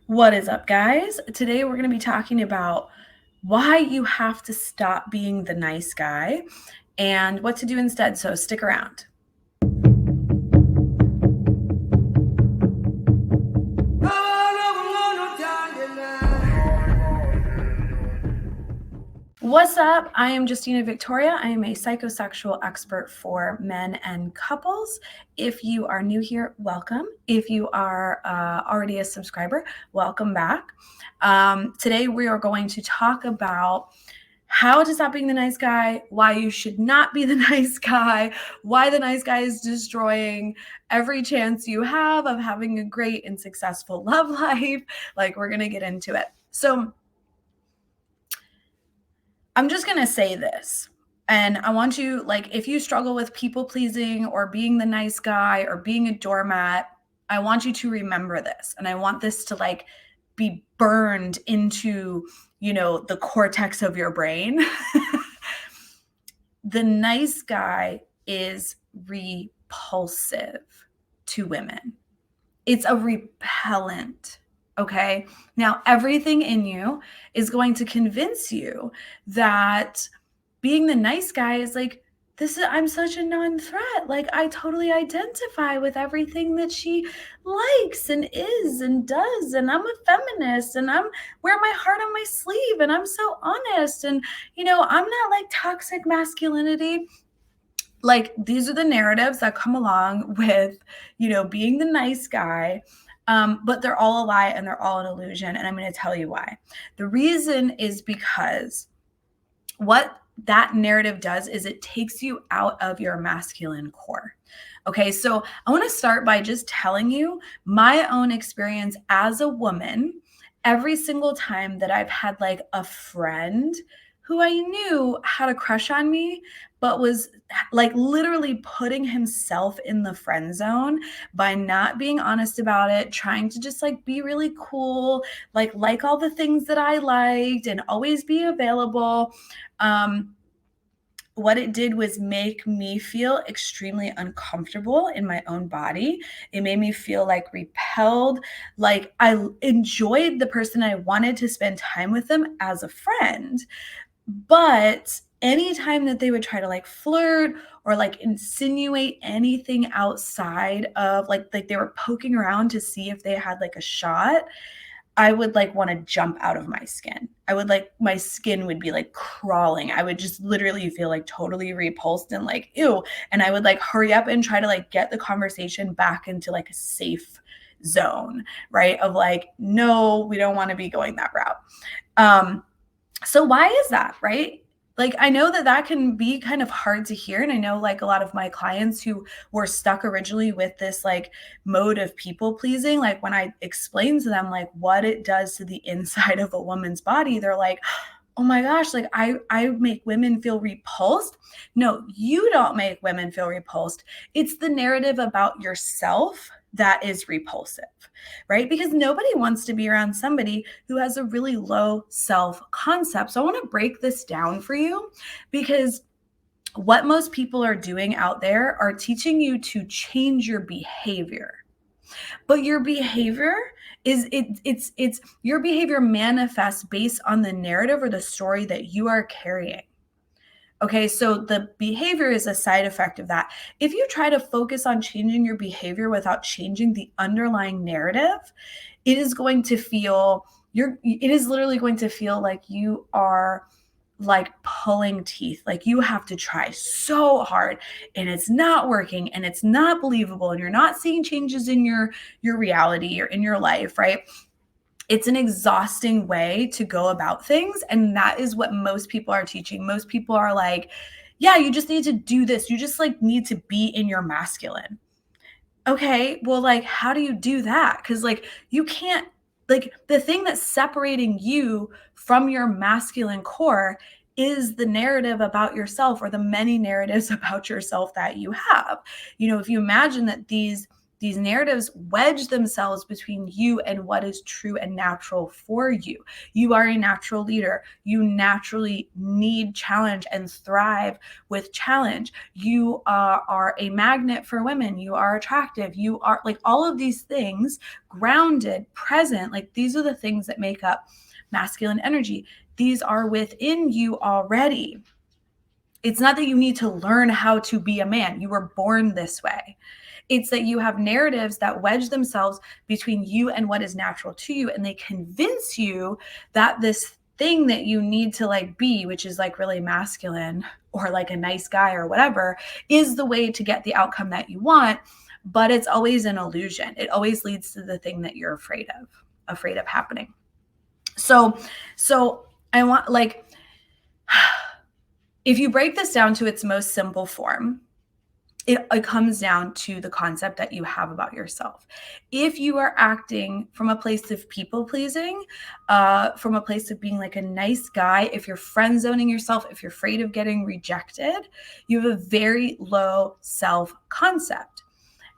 What is up, guys? Today we're going to be talking about why you have to stop being the nice guy and what to do instead, so stick around. What's up? I am Justina Victoria. I am a psychosexual expert for men and couples. If you are new here, welcome. If you are already a subscriber, welcome back. Today we are going to talk about how to stop being the nice guy, why you should not be the nice guy, why the nice guy is destroying every chance you have of having a great and successful love life. Like, we're going to get into it. So I'm just going to say this, and I want you, if you struggle with people pleasing or being the nice guy or being a doormat, I want you to remember this. And I want this to be burned into, the cortex of your brain. The nice guy is repulsive to women. It's a repellent. Okay. Now, everything in you is going to convince you that being the nice guy is I'm such a non-threat. I totally identify with everything that she likes and is and does. And I'm a feminist and I'm wear my heart on my sleeve and I'm so honest. And, I'm not like toxic masculinity. These are the narratives that come along with, being the nice guy. But they're all a lie and they're all an illusion. And I'm going to tell you why. The reason is because what that narrative does is it takes you out of your masculine core. Okay, so I want to start by just telling you my own experience as a woman. Every single time that I've had a friend who I knew had a crush on me, but was literally putting himself in the friend zone by not being honest about it, trying to just be really cool, like all the things that I liked and always be available. What it did was make me feel extremely uncomfortable in my own body. It made me feel repelled. I enjoyed the person. I wanted to spend time with them as a friend. But anytime that they would try to flirt or insinuate anything outside of they were poking around to see if they had a shot, I would want to jump out of my skin. I would my skin would be crawling. I would just literally feel totally repulsed and ew. And I would hurry up and try to get the conversation back into a safe zone, right? Of no, we don't want to be going that route. So why is that, right? I know that can be kind of hard to hear. And I know a lot of my clients who were stuck originally with this mode of people pleasing, when I explain to them what it does to the inside of a woman's body, they're like, oh my gosh, I make women feel repulsed. No, you don't make women feel repulsed. It's the narrative about yourself that is repulsive, right? Because nobody wants to be around somebody who has a really low self-concept. So I want to break this down for you, because what most people are doing out there are teaching you to change your behavior. But your behavior it's your behavior manifests based on the narrative or the story that you are carrying. Okay, so the behavior is a side effect of that. If you try to focus on changing your behavior without changing the underlying narrative, it is going to feel it is literally going to feel like you are pulling teeth. You have to try so hard and it's not working and it's not believable and you're not seeing changes in your reality or in your life, right? It's an exhausting way to go about things. And that is what most people are teaching. Most people are yeah, you just need to do this. You just need to be in your masculine. Okay, well, how do you do that? Because you can't, the thing that's separating you from your masculine core is the narrative about yourself, or the many narratives about yourself that you have. If you imagine that these These narratives wedge themselves between you and what is true and natural for you. You are a natural leader. You naturally need challenge and thrive with challenge. You are a magnet for women. You are attractive. You are like all of these things, grounded, present. Like these are the things that make up masculine energy. These are within you already. It's not that you need to learn how to be a man. You were born this way. It's that you have narratives that wedge themselves between you and what is natural to you. And they convince you that this thing that you need to like be, which is like really masculine or like a nice guy or whatever, is the way to get the outcome that you want. But it's always an illusion. It always leads to the thing that you're afraid of happening. So I want like, if you break this down to its most simple form, it comes down to the concept that you have about yourself. If you are acting from a place of people pleasing, from a place of being like a nice guy, if you're friend zoning yourself, if you're afraid of getting rejected, you have a very low self-concept.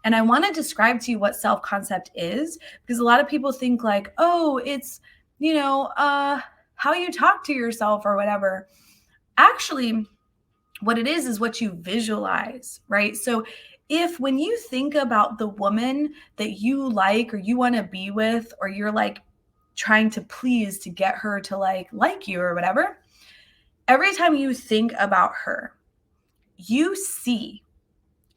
And I want to describe to you what self-concept is, because a lot of people think like, oh, it's, how you talk to yourself or whatever. Actually, what it is what you visualize, right? So if when you think about the woman that you like or you want to be with, or you're like trying to please to get her to like you or whatever, every time you think about her, you see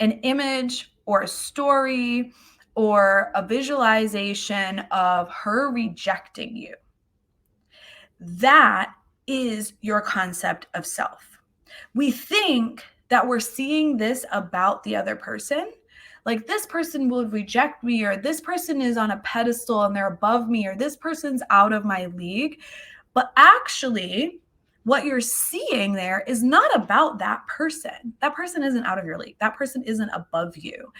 an image or a story or a visualization of her rejecting you. That is your concept of self. We think that we're seeing this about the other person. Like this person will reject me, or this person is on a pedestal and they're above me, or this person's out of my league. But actually, what you're seeing there is not about that person. That person isn't out of your league. That person isn't above you.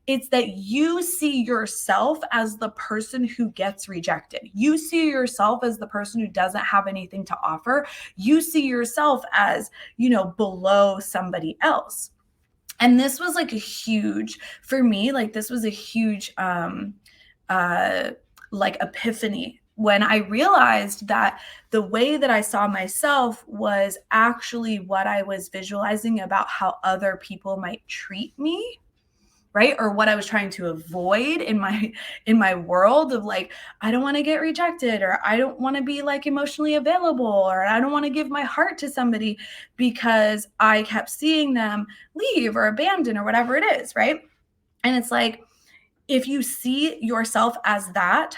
It's that you see yourself as the person who gets rejected. You see yourself as the person who doesn't have anything to offer. You see yourself as, below somebody else. And this was like a huge, for me, like this was a huge like epiphany when I realized that the way that I saw myself was actually what I was visualizing about how other people might treat me. Right? Or what I was trying to avoid in my world of like, I don't want to get rejected, or I don't want to be like emotionally available, or I don't want to give my heart to somebody because I kept seeing them leave or abandon or whatever it is. Right. And it's like, if you see yourself as that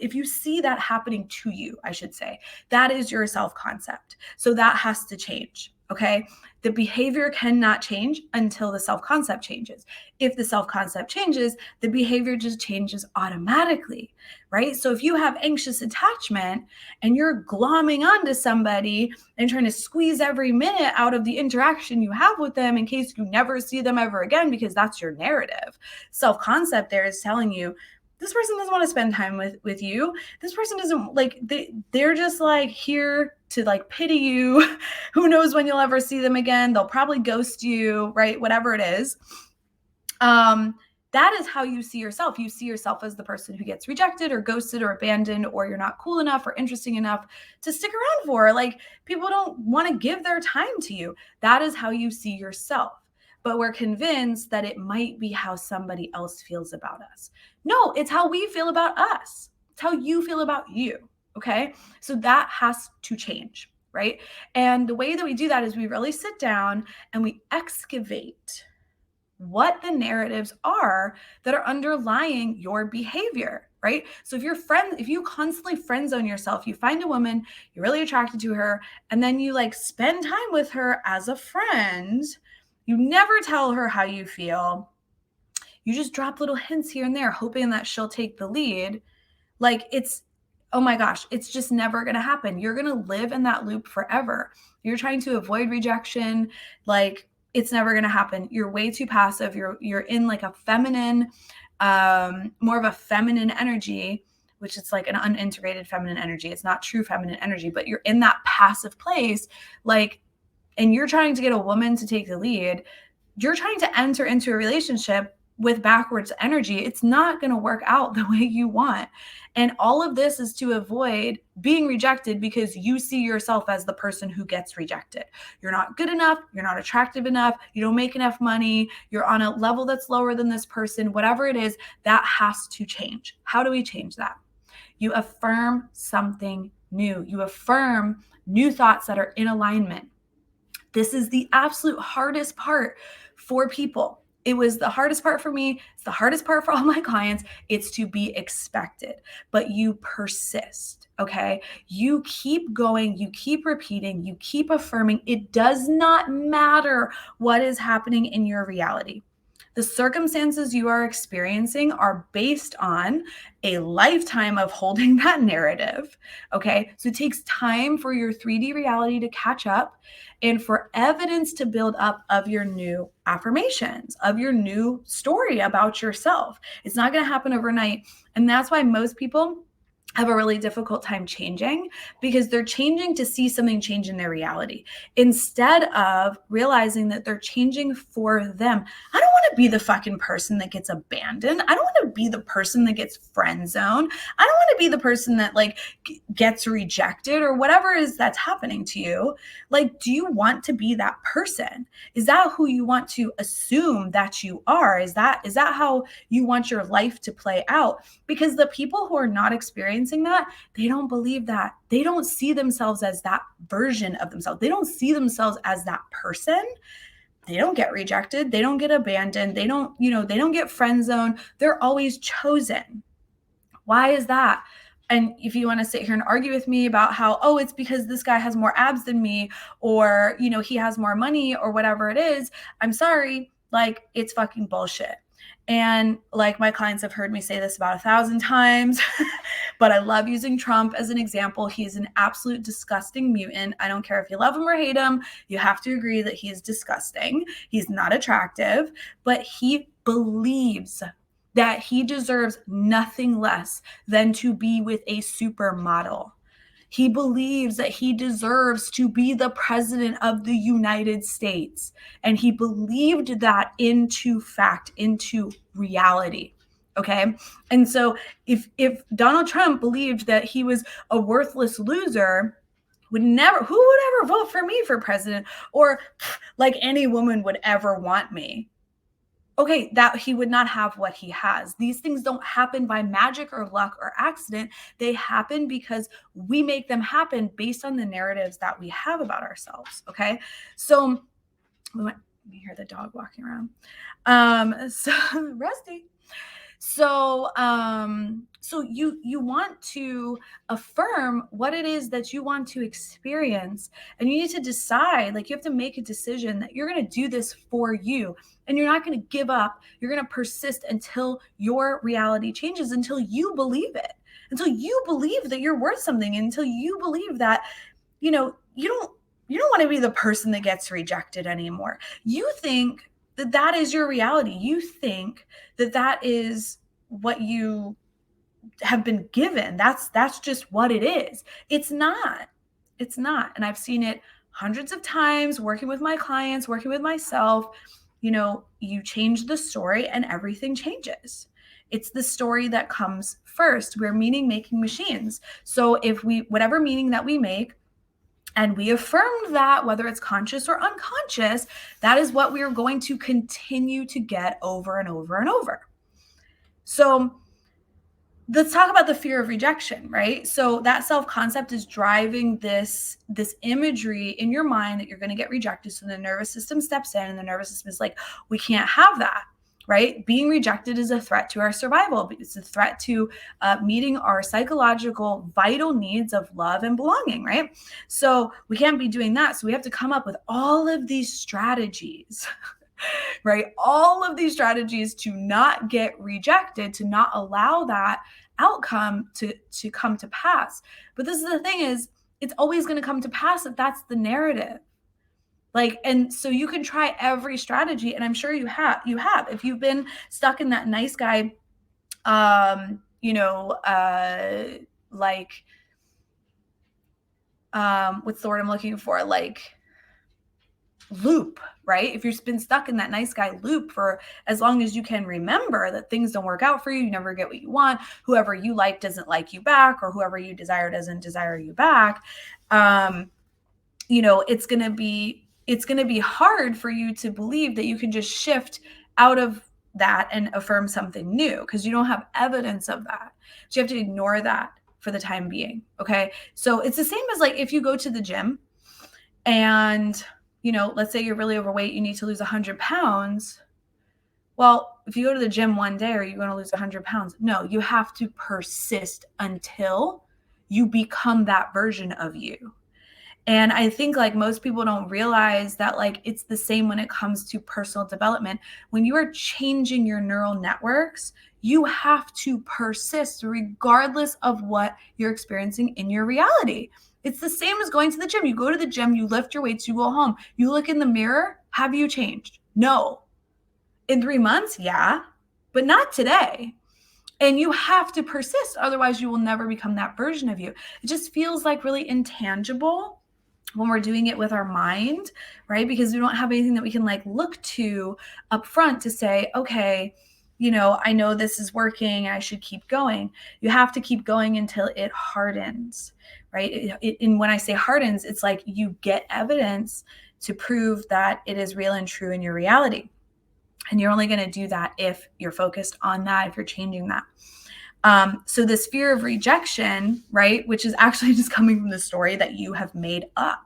if you see that happening to you, I should say, that is your self-concept. So that has to change. Okay. The behavior cannot change until the self-concept changes. If the self-concept changes, the behavior just changes automatically, right? So if you have anxious attachment and you're glomming onto somebody and trying to squeeze every minute out of the interaction you have with them in case you never see them ever again, because that's your narrative. Self-concept there is telling you, this person doesn't want to spend time with you. This person doesn't like, they're just like here to like pity you. Who knows when you'll ever see them again? They'll probably ghost you, right? Whatever it is. That is how you see yourself. You see yourself as the person who gets rejected or ghosted or abandoned, or you're not cool enough or interesting enough to stick around for. Like people don't want to give their time to you. That is how you see yourself. But we're convinced that it might be how somebody else feels about us. No, it's how we feel about us. It's how you feel about you. Okay. So that has to change, right? And the way that we do that is we really sit down and we excavate what the narratives are that are underlying your behavior, right? So if you constantly friend zone yourself, you find a woman, you're really attracted to her, and then you like spend time with her as a friend, you never tell her how you feel. You just drop little hints here and there, hoping that she'll take the lead. Like oh my gosh, it's just never going to happen. You're going to live in that loop forever. You're trying to avoid rejection. Like it's never going to happen. You're way too passive. You're in like a feminine, more of a feminine energy, which is like an unintegrated feminine energy. It's not true feminine energy, but you're in that passive place. And you're trying to get a woman to take the lead. You're trying to enter into a relationship with backwards energy, it's not going to work out the way you want. And all of this is to avoid being rejected because you see yourself as the person who gets rejected. You're not good enough. You're not attractive enough. You don't make enough money. You're on a level that's lower than this person. Whatever it is, that has to change. How do we change that? You affirm something new. You affirm new thoughts that are in alignment. This is the absolute hardest part for people. It was the hardest part for me. It's the hardest part for all my clients. It's to be expected, but you persist. Okay. You keep going. You keep repeating. You keep affirming. It does not matter what is happening in your reality. The circumstances you are experiencing are based on a lifetime of holding that narrative. Okay. So it takes time for your 3D reality to catch up and for evidence to build up of your new affirmations, of your new story about yourself. It's not going to happen overnight. And that's why most people have a really difficult time changing, because they're changing to see something change in their reality instead of realizing that they're changing for them. I don't want to be the fucking person that gets abandoned. I don't want to be the person that gets friend zoned. I don't want to be the person that like gets rejected or whatever is that's happening to you. Like, do you want to be that person? Is that who you want to assume that you are? Is that how you want your life to play out? Because the people who are not experiencing that, they don't believe that. They don't see themselves as that version of themselves. They don't see themselves as that person. They don't get rejected. They don't get abandoned. They don't get friend zoned. They're always chosen. Why is that? And if you want to sit here and argue with me about how, oh, it's because this guy has more abs than me, or, he has more money or whatever it is, I'm sorry, like, it's fucking bullshit. And like, my clients have heard me say this about 1,000 times, but I love using Trump as an example. He's an absolute disgusting mutant. I don't care if you love him or hate him. You have to agree that he is disgusting. He's not attractive, but he believes that he deserves nothing less than to be with a supermodel. He believes that he deserves to be the president of the United States. And he believed that into fact, into reality. Okay. And so if Donald Trump believed that he was a worthless loser, who would ever vote for me for president? Or like, any woman would ever want me. Okay, that he would not have what he has. These things don't happen by magic or luck or accident. They happen because we make them happen based on the narratives that we have about ourselves. Okay, so let me hear the dog walking around. So Rusty. So you want to affirm what it is that you want to experience, and you need to decide, like, you have to make a decision that you're going to do this for you, and you're not going to give up. You're going to persist until your reality changes, until you believe it, until you believe that you're worth something, until you believe that, you don't want to be the person that gets rejected anymore. You think that is your reality. You think that is what you have been given. That's just what it is. It's not. And I've seen it hundreds of times working with my clients, working with myself. You change the story and everything changes. It's the story that comes first. We're meaning making machines. So if whatever meaning that we make, and we affirmed that, whether it's conscious or unconscious, that is what we are going to continue to get over and over and over. So let's talk about the fear of rejection, right? So that self-concept is driving this imagery in your mind that you're going to get rejected. So the nervous system steps in, and the nervous system is like, we can't have that. Right? Being rejected is a threat to our survival. It's a threat to meeting our psychological vital needs of love and belonging, right? So we can't be doing that. So we have to come up with all of these strategies, right? All of these strategies to not get rejected, to not allow that outcome to come to pass. But this is the thing, is it's always going to come to pass if that's the narrative. Like, and so you can try every strategy, and I'm sure you have. If you've been stuck in that nice guy, what's the word I'm looking for? Like, loop, right? If you've been stuck in that nice guy loop for as long as you can remember that things don't work out for you, you never get what you want, whoever you like doesn't like you back, or whoever you desire doesn't desire you back, it's going to be hard for you to believe that you can just shift out of that and affirm something new, because you don't have evidence of that. So you have to ignore that for the time being. Okay. So it's the same as like if you go to the gym and, let's say you're really overweight, you need to lose 100 pounds. Well, if you go to the gym one day, are you going to lose 100 pounds? No, you have to persist until you become that version of you. And I think like most people don't realize that like it's the same when it comes to personal development. When you are changing your neural networks, you have to persist regardless of what you're experiencing in your reality. It's the same as going to the gym. You go to the gym, you lift your weights, you go home, you look in the mirror. Have you changed? No. In 3 months? Yeah, but not today. And you have to persist. Otherwise, you will never become that version of you. It just feels like really intangible when we're doing it with our mind, right? Because we don't have anything that we can like look to up front to say, okay, I know this is working. I should keep going. You have to keep going until it hardens, right? And when I say hardens, it's like you get evidence to prove that it is real and true in your reality. And you're only going to do that if you're focused on that, if you're changing that. So this fear of rejection, right, which is actually just coming from the story that you have made up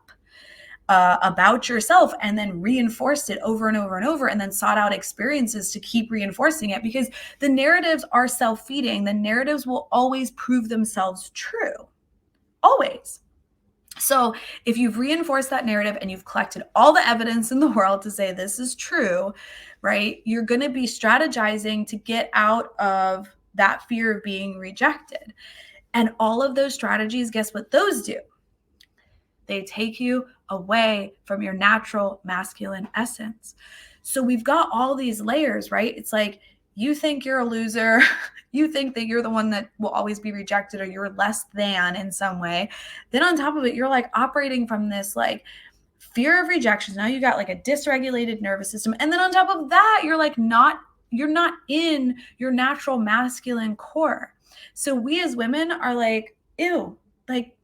about yourself and then reinforced it over and over and over, and then sought out experiences to keep reinforcing it, because the narratives are self-feeding. The narratives will always prove themselves true. Always. So if you've reinforced that narrative and you've collected all the evidence in the world to say this is true, right, you're going to be strategizing to get out of that fear of being rejected. And all of those strategies, guess what those do? They take you away from your natural masculine essence. So we've got all these layers, right? It's like you think you're a loser. You think that you're the one that will always be rejected, or you're less than in some way. Then on top of it, you're like operating from this like fear of rejection. Now you got like a dysregulated nervous system. And then on top of that, you're not in your natural masculine core. So we as women are like, ew, like,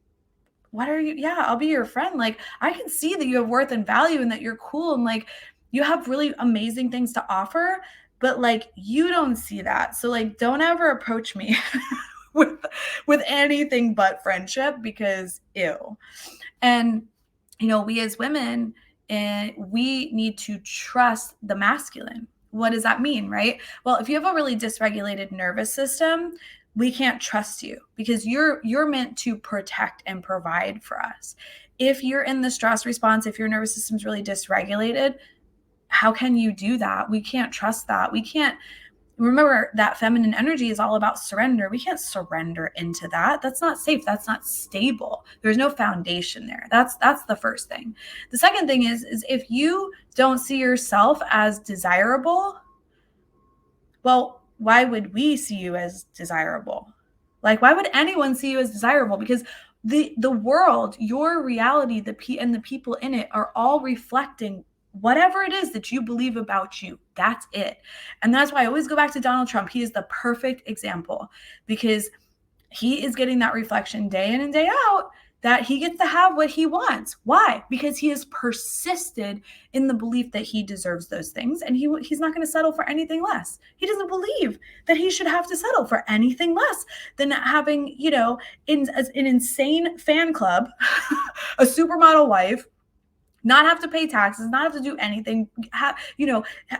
what are you? Yeah, I'll be your friend. Like, I can see that you have worth and value and that you're cool and like you have really amazing things to offer, but like you don't see that. So like don't ever approach me with anything but friendship, because ew. And we as women, and we need to trust the masculine. What does that mean, right? Well, if you have a really dysregulated nervous system, we can't trust you, because you're meant to protect and provide for us. If you're in the stress response, if your nervous system's really dysregulated, how can you do that? We can't trust that. We can't. Remember that feminine energy is all about surrender. We can't surrender into that. That's not safe. That's not stable. There's no foundation there. That's the first thing. The second thing is if you don't see yourself as desirable, well, why would we see you as desirable? Like, why would anyone see you as desirable? Because the world, your reality, and the people in it are all reflecting whatever it is that you believe about you. That's it. And that's why I always go back to Donald Trump. He is the perfect example, because he is getting that reflection day in and day out that he gets to have what he wants. Why? Because he has persisted in the belief that he deserves those things, and he's not going to settle for anything less. He doesn't believe that he should have to settle for anything less than having, in an insane fan club, a supermodel wife, not have to pay taxes, not have to do anything,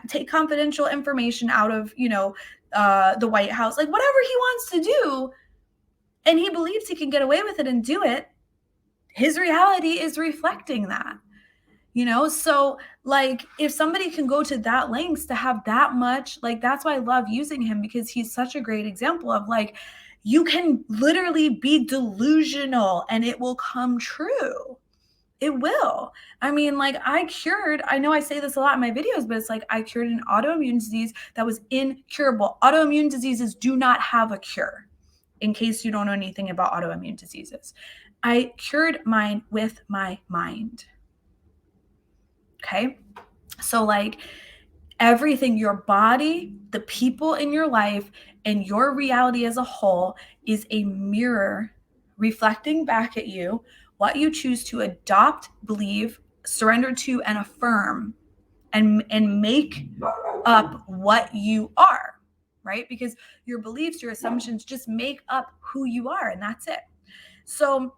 take confidential information out of, the White House, like whatever he wants to do. And he believes he can get away with it and do it. His reality is reflecting that, So like if somebody can go to that lengths to have that much, like that's why I love using him, because he's such a great example of like, you can literally be delusional and it will come true. It will. I mean, like I know I say this a lot in my videos, but it's like I cured an autoimmune disease that was incurable. Autoimmune diseases do not have a cure, in case you don't know anything about autoimmune diseases. I cured mine with my mind. Okay. So like everything, your body, the people in your life, and your reality as a whole is a mirror reflecting back at you what you choose to adopt, believe, surrender to, and affirm, and make up what you are, right? Because your beliefs, your assumptions just make up who you are, and that's it. So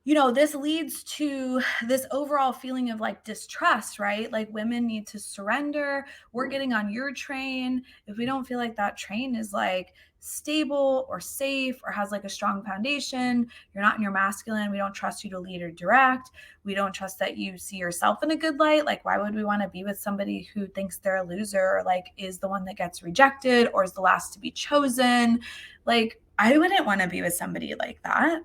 this leads to this overall feeling of like distrust, right? Like women need to surrender. We're getting on your train. If we don't feel like that train is like stable or safe or has like a strong foundation, you're not in your masculine. We don't trust you to lead or direct. We don't trust that you see yourself in a good light. Like, why would we want to be with somebody who thinks they're a loser or like is the one that gets rejected or is the last to be chosen? Like, I wouldn't want to be with somebody like that.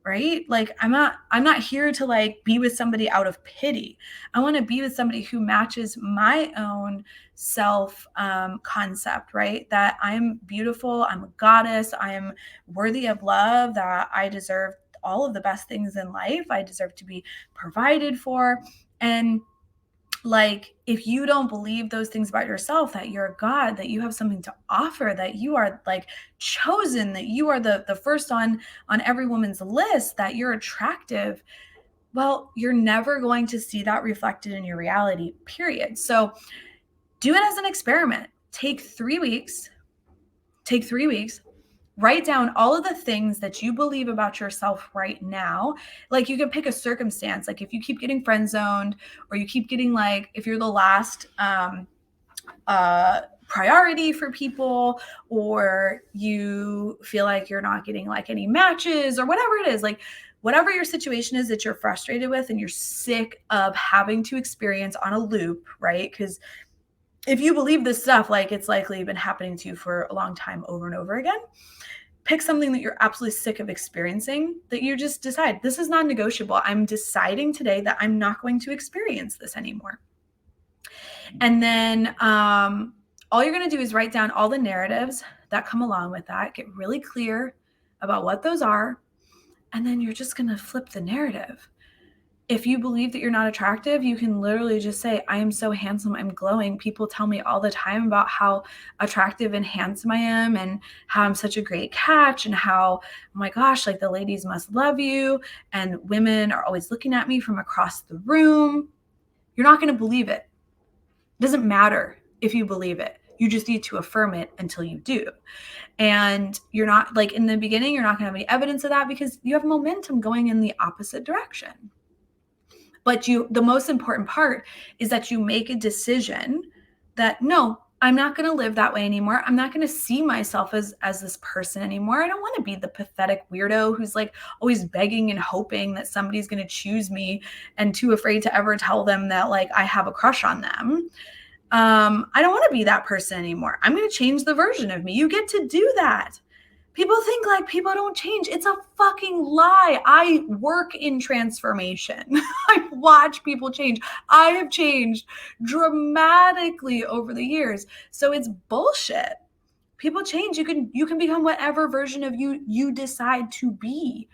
Right? Like I'm not here to like be with somebody out of pity. I want to be with somebody who matches my own self concept, right? That I'm beautiful, I'm a goddess, I am worthy of love, that I deserve all of the best things in life. I deserve to be provided for. And like if you don't believe those things about yourself, that you're a god, that you have something to offer, that you are like chosen, that you are the first on every woman's list, that you're attractive, well, you're never going to see that reflected in your reality, period. So do it as an experiment. Take 3 weeks, write down all of the things that you believe about yourself right now. Like you can pick a circumstance, like if you keep getting friend zoned, or you keep getting like, if you're the last priority for people, or you feel like you're not getting like any matches or whatever it is, like whatever your situation is that you're frustrated with and you're sick of having to experience on a loop, right? Because if you believe this stuff, like it's likely been happening to you for a long time over and over again. Pick something that you're absolutely sick of experiencing, that you just decide, this is non-negotiable. I'm deciding today that I'm not going to experience this anymore. And then all you're going to do is write down all the narratives that come along with that, get really clear about what those are, and then you're just going to flip the narrative. If you believe that you're not attractive, you can literally just say, I am so handsome, I'm glowing. People tell me all the time about how attractive and handsome I am and how I'm such a great catch and how, oh my gosh, like the ladies must love you. And women are always looking at me from across the room. You're not going to believe it. It doesn't matter if you believe it. You just need to affirm it until you do. And you're not like in the beginning, you're not going to have any evidence of that because you have momentum going in the opposite direction. But the most important part is that you make a decision that, no, I'm not going to live that way anymore. I'm not going to see myself as this person anymore. I don't want to be the pathetic weirdo who's like always begging and hoping that somebody's going to choose me and too afraid to ever tell them that like I have a crush on them. I don't want to be that person anymore. I'm going to change the version of me. You get to do that. People think like people don't change. It's a fucking lie. I work in transformation. I watch people change. I have changed dramatically over the years. So it's bullshit. People change. You can become whatever version of you decide to be.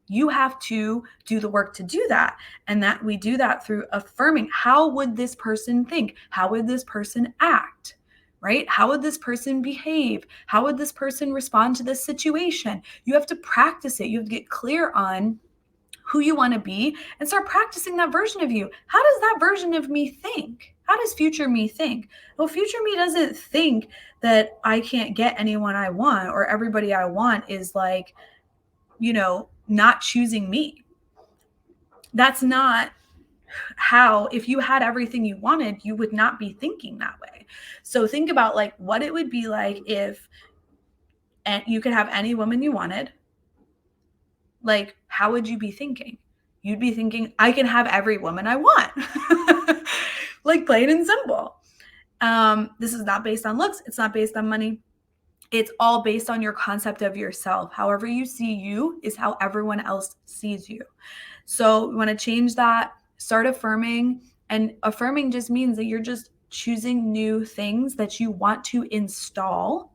You have to do the work to do that. And that we do that through affirming, how would this person think? How would this person act? Right? How would this person behave? How would this person respond to this situation? You have to practice it. You have to get clear on who you want to be and start practicing that version of you. How does that version of me think? How does future me think? Well, future me doesn't think that I can't get anyone I want or everybody I want is like, not choosing me. That's not how, if you had everything you wanted, you would not be thinking that way. So think about like what it would be like if you could have any woman you wanted. Like, how would you be thinking? You'd be thinking, I can have every woman I want. Like plain and simple. This is not based on looks. It's not based on money. It's all based on your concept of yourself. However you see you is how everyone else sees you. So we want to change that, start affirming. And affirming just means that you're just choosing new things that you want to install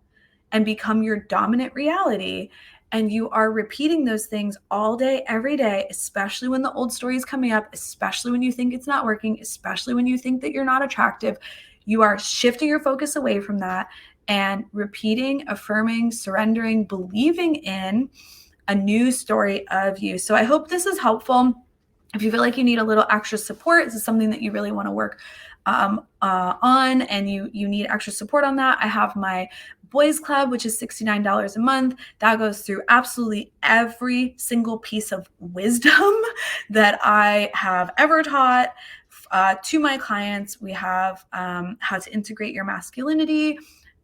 and become your dominant reality. and you are repeating those things all day, every day, especially when the old story is coming up, especially when you think it's not working, especially when you think that you're not attractive, you are shifting your focus away from that and repeating, affirming, surrendering, believing in a new story of you. So I hope this is helpful. If you feel like you need a little extra support, this is something that you really want to work on, and you need extra support on that, I have my boys club, which is $69 a month. That goes through absolutely every single piece of wisdom that I have ever taught to my clients. We have how to integrate your masculinity,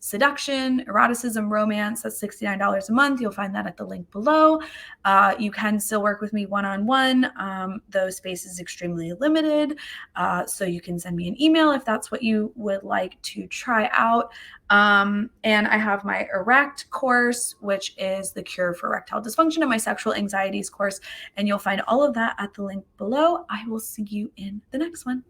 seduction, eroticism, romance. That's $69 a month. You'll find that at the link below. You can still work with me one-on-one. Those space is extremely limited. So you can send me an email if that's what you would like to try out. And I have my Erect course, which is the cure for erectile dysfunction, and my sexual anxieties course. And you'll find all of that at the link below. I will see you in the next one.